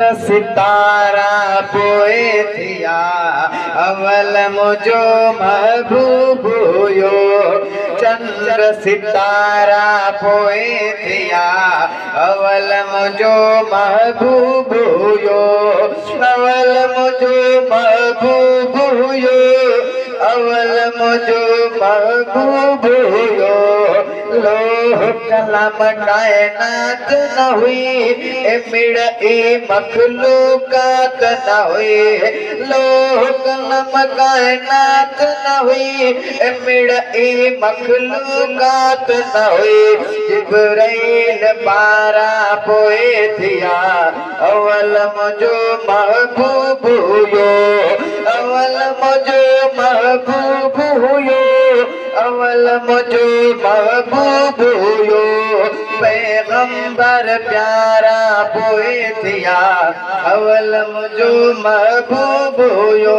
सितारा पोए थिया अवल मुझो महबूब हुयो। चंद्र सितारा पोए थिया अवल मुझो महबूब हुयो। अवल मुझो महबूब हुयो। अवल मुझो महबूब हुयो। लोह कलम कायनात न हुई मिड़ मखलूकात न हुई। लोह कलम कायनात न हुई मिड़ मखलूकात न हुई। जिब्राइल पारा पोए थिया अवल मुझो महबूब हुयो। अवल मुझो महबूब हुयो। अवल मुझो महबूब हुयो। पैगंबर प्यारा पोए थिया अवल मुझो महबूब हुयो।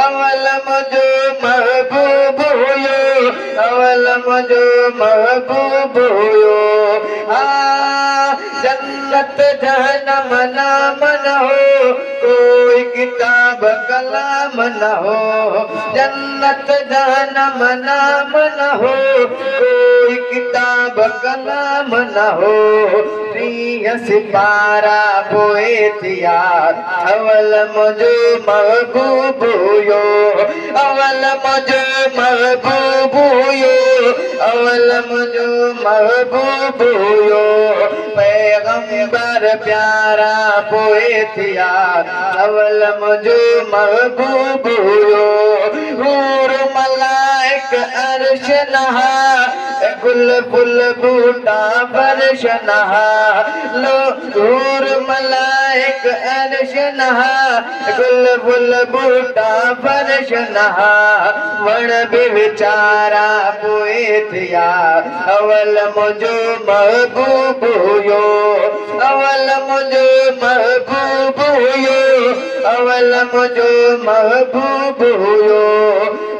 अवल मुझो महबूब हुयो। अवल मुझो महबूब हुयो। जन्नत जहन्नम नाम न हो कोई किताब कलाम न हो। जन्नत जहन्नम नाम न हो कोई किताब कलाम न हो। प्रिय सिपारा पोए थिया अवल मुझो महबूब हुयो। अवल मुझो महबूब हुयो। अवल मुझो महबूब हुयो। पैगंबर प्यारा पोए थिया अवल मुझो महबूब हुयो। हूर मलाइक अर्श नहा गुल फुल बूटा फर्श नहा। लो हूर मलाइक अर्श नहा गुल फुल बूटा फर्श नहा। वण बि वीचारा पोए थिया अवल मुझो महबूब हुयो। अवल मुझो महबूब हुयो। अवल मुझो महबूब हुयो।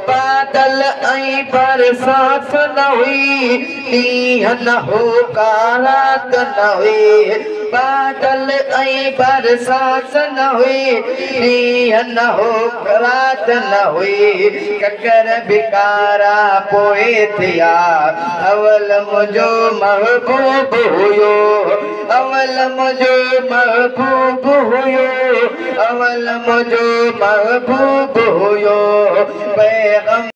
बादल ऐं बरसात न हुई ॾींहं न हो का रात न हुई। बादल ऐं बरसात न हुई ॾींहं न हो रात न हुई। ककर भिकारा पोए थिया अवल मुझो महबूब हुयो। अवल मुझो महबूब हुयो। अवल मुझो महबूब हुयो। पैगंबर